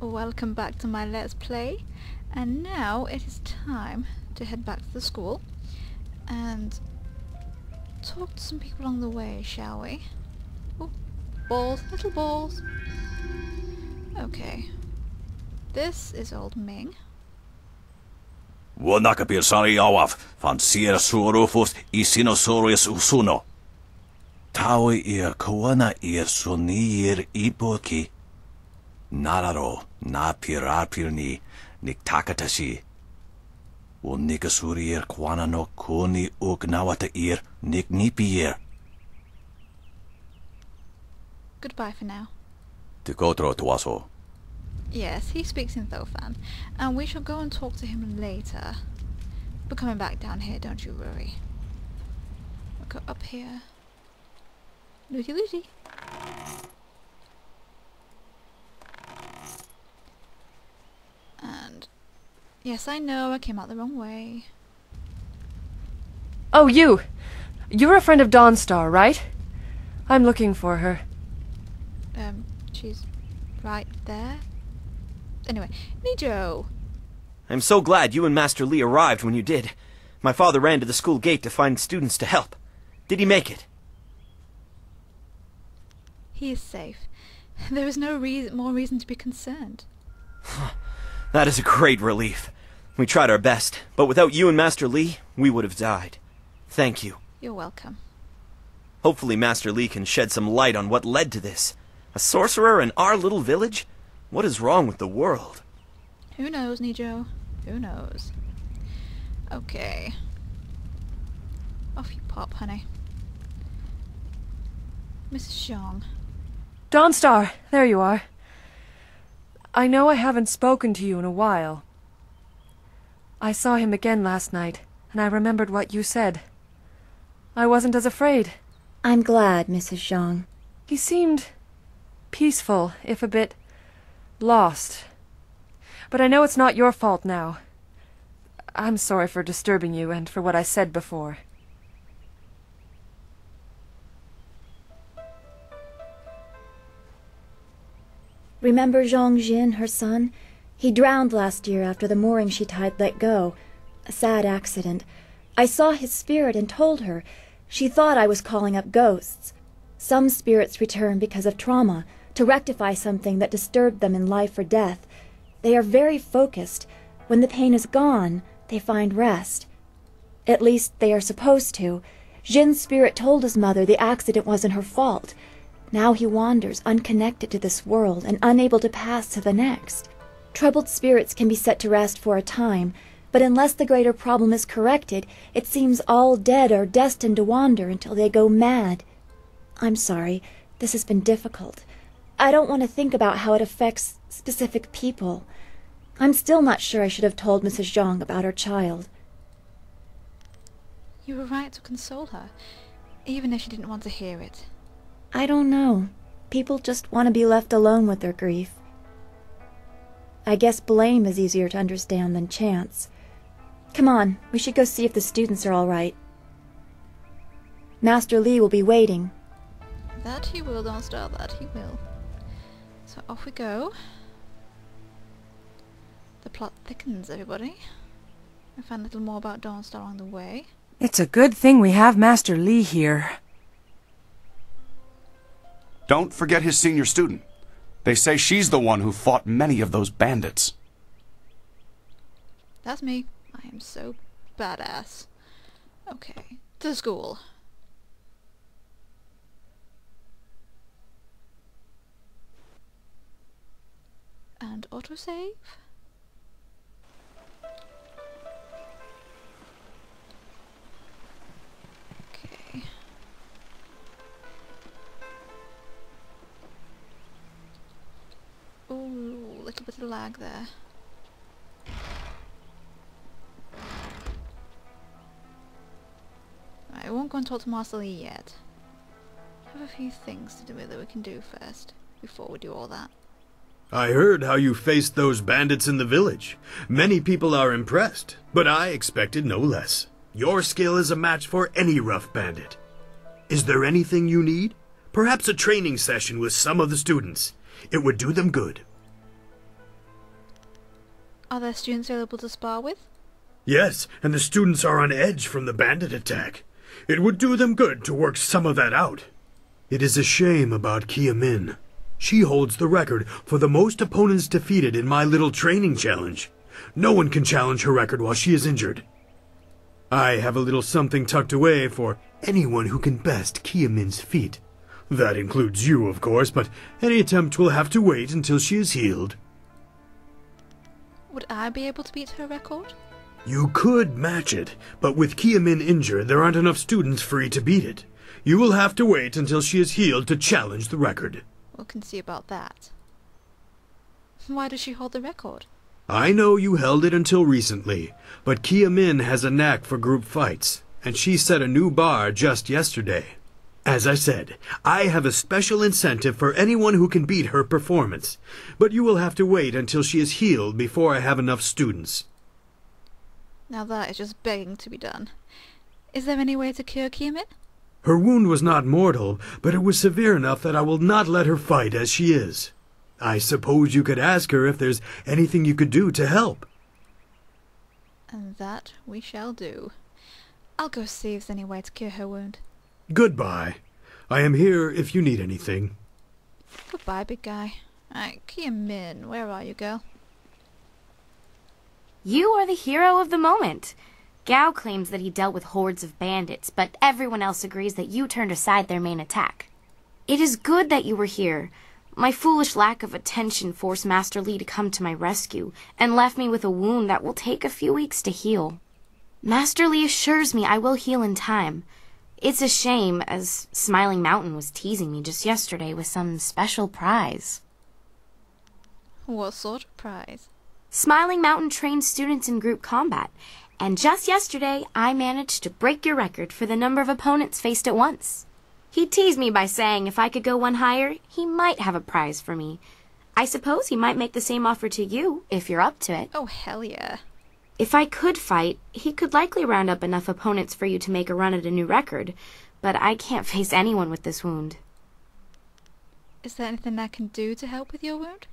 Welcome back to my Let's Play, and now it is time to head back to the school and talk to some people along the way, shall we? Oh, balls, little balls. Okay, this is old Ming. Vuonakapilsari awaf, van sier suurufus isinosaurus usuno. Taui ir kawana ir sonir ipoki. Nararo na pirapirni niktakatashi. Unikasuri ir kwana no kuni ugnawata ir niknipiir. Goodbye for now. Tikotro tuaso. Yes, he speaks in Thofan, and we shall go and talk to him later. We're coming back down here, don't you worry. We'll go up here. Looty looty. And yes, I know I came out the wrong way. Oh, you! You're a friend of Dawnstar, right? I'm looking for her. She's right there. Anyway, Nijo! I'm so glad you and Master Lee arrived when you did. My father ran to the school gate to find students to help. Did he make it? He is safe. There is no more reason to be concerned. That is a great relief. We tried our best, but without you and Master Lee, we would have died. Thank you. You're welcome. Hopefully Master Lee can shed some light on what led to this. A sorcerer in our little village? What is wrong with the world? Who knows, Nijo? Who knows? Okay. Off you pop, honey. Mrs. Zhang. Dawnstar, there you are. I know I haven't spoken to you in a while. I saw him again last night, and I remembered what you said. I wasn't as afraid. I'm glad, Mrs. Zhang. He seemed peaceful, if a bit lost. But I know it's not your fault now. I'm sorry for disturbing you and for what I said before. Remember Zhang Jin, her son? He drowned last year after the mooring she tied let go. A sad accident. I saw his spirit and told her. She thought I was calling up ghosts. Some spirits return because of trauma, to rectify something that disturbed them in life or death. They are very focused. When the pain is gone, they find rest. At least they are supposed to. Jin's spirit told his mother the accident wasn't her fault. Now he wanders unconnected to this world and unable to pass to the next. Troubled spirits can be set to rest for a time, but unless the greater problem is corrected, it seems all dead are destined to wander until they go mad. I'm sorry, this has been difficult. I don't want to think about how it affects specific people. I'm still not sure I should have told Mrs. Zhang about her child. You were right to console her, even if she didn't want to hear it. I don't know. People just want to be left alone with their grief. I guess blame is easier to understand than chance. Come on, we should go see if the students are all right. Master Lee will be waiting. That he will, Dawnstar, that he will. So off we go. The plot thickens, everybody. I find a little more about Dawnstar along the way. It's a good thing we have Master Lee here. Don't forget his senior student. They say she's the one who fought many of those bandits. That's me. I am so badass. Okay, to the school. And autosave. Okay. Ooh, little bit of lag there. Right, I won't go and talk to Master Lee yet. I have a few things to do that we can do first, before we do all that. I heard how you faced those bandits in the village. Many people are impressed, but I expected no less. Your skill is a match for any rough bandit. Is there anything you need? Perhaps a training session with some of the students. It would do them good. Are there students available to spar with? Yes, and the students are on edge from the bandit attack. It would do them good to work some of that out. It is a shame about Kia Min. She holds the record for the most opponents defeated in my little training challenge. No one can challenge her record while she is injured. I have a little something tucked away for anyone who can best Kia Min's feat. That includes you, of course, but any attempt will have to wait until she is healed. Would I be able to beat her record? You could match it, but with Kia Min injured, there aren't enough students free to beat it. You will have to wait until she is healed to challenge the record. We can see about that. Why does she hold the record? I know you held it until recently, but Kia Min has a knack for group fights, and she set a new bar just yesterday. As I said, I have a special incentive for anyone who can beat her performance, but you will have to wait until she is healed before I have enough students. Now that is just begging to be done. Is there any way to cure Kia Min? Her wound was not mortal, but it was severe enough that I will not let her fight as she is. I suppose you could ask her if there's anything you could do to help. And that we shall do. I'll go see if there's any way to cure her wound. Goodbye. I am here if you need anything. Goodbye, big guy. Kia Min, where are you, girl? You are the hero of the moment. Gao claims that he dealt with hordes of bandits, but everyone else agrees that you turned aside their main attack. It is good that you were here. My foolish lack of attention forced Master Li to come to my rescue, and left me with a wound that will take a few weeks to heal. Master Li assures me I will heal in time. It's a shame, as Smiling Mountain was teasing me just yesterday with some special prize. What sort of prize? Smiling Mountain trains students in group combat, and just yesterday I managed to break your record for the number of opponents faced at once. He teased me by saying if I could go one higher, he might have a prize for me. I suppose he might make the same offer to you, if you're up to it. Oh, hell yeah. If I could fight, he could likely round up enough opponents for you to make a run at a new record, but I can't face anyone with this wound. Is there anything I can do to help with your wound?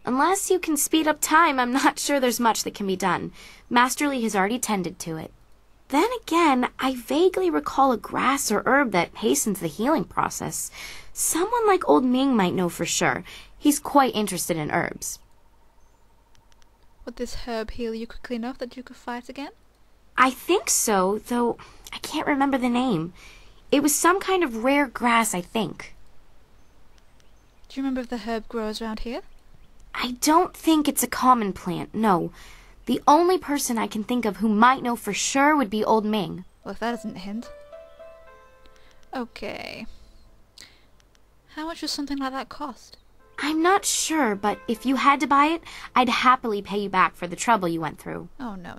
Unless you can speed up time, I'm not sure there's much that can be done. Master Li has already tended to it. Then again, I vaguely recall a grass or herb that hastens the healing process. Someone like Old Ming might know for sure. He's quite interested in herbs. Would this herb heal you quickly enough that you could fight again? I think so, though I can't remember the name. It was some kind of rare grass, I think. Do you remember if the herb grows around here? I don't think it's a common plant, no. The only person I can think of who might know for sure would be Old Ming. Well, if that isn't a hint. Okay. How much does something like that cost? I'm not sure, but if you had to buy it, I'd happily pay you back for the trouble you went through. Oh, no.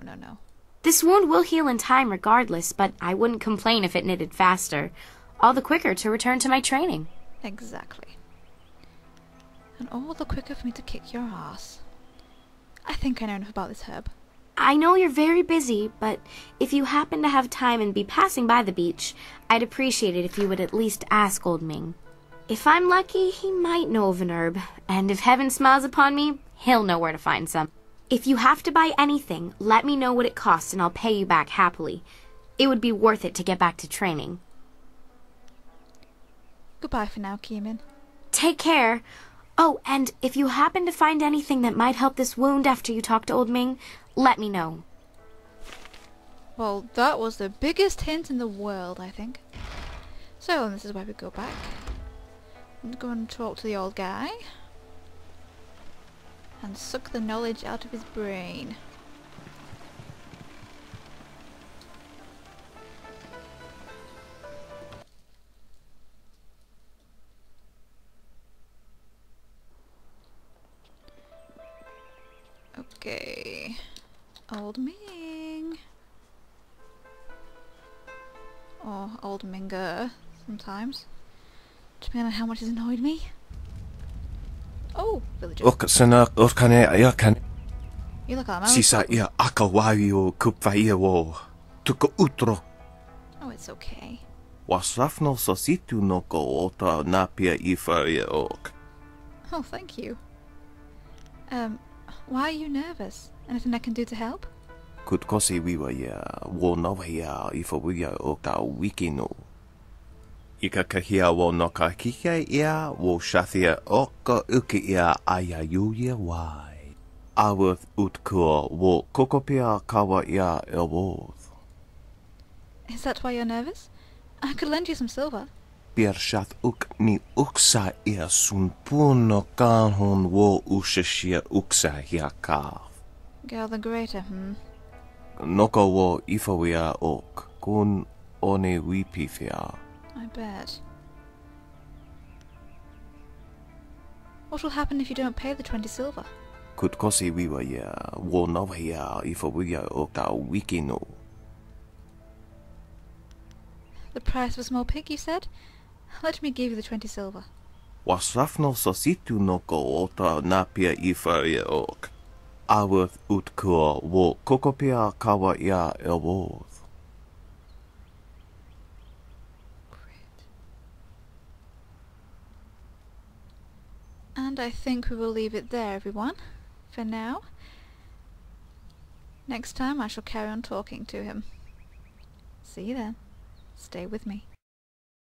This wound will heal in time regardless, but I wouldn't complain if it knitted faster. All the quicker to return to my training. Exactly. And all the quicker for me to kick your ass. I think I know enough about this herb. I know you're very busy, but if you happen to have time and be passing by the beach, I'd appreciate it if you would at least ask Old Ming. If I'm lucky, he might know of an herb, and if heaven smiles upon me, he'll know where to find some. If you have to buy anything, let me know what it costs and I'll pay you back happily. It would be worth it to get back to training. Goodbye for now, Kia Min. Take care. Oh, and if you happen to find anything that might help this wound after you talk to Old Ming, let me know. Well, that was the biggest hint in the world, I think. So, this is where we go back. I'm going to talk to the old guy. And suck the knowledge out of his brain. Okay. Old Ming. Or Old Minger, sometimes. Depending on how much he's annoyed me. Oh, villager. Okasana orkane ayakan. You look like a Sisa ia akawawi o kupfaia wo. Tuko utro. Oh, it's okay. Wasrafno sositu no ko ota napia ifaria ok. Oh, thank you. Why are you nervous? Anything I can do to help? Could kosi wiwa ya wo nova ya ifo wiya o ka wiki no. Ika kahia wo no ka kika ia wo shathia o ka uki ia aya yuya wai. Aworth utkua wo kokopia kawa ia elworth. Is that why you're nervous? I could lend you some silver. Pier shath uk ni uksa ia sun puno kanhon wo ushashia uksa hia kaaf. Girl the Greater, Noko wo ifawia ok kun one wipifia. I bet. What will happen if you don't pay the 20 silver? Could kosi wiwa ya wo nova ya ifawia o ka wiki no. The price of a small pig, you said? Let me give you the 20 silver. Wasrafno sositu noko ota napia ifawia ok. Aworth utkua wo kokopia kawa ia elworth. And I think we will leave it there, everyone, for now. Next time I shall carry on talking to him. See you then. Stay with me.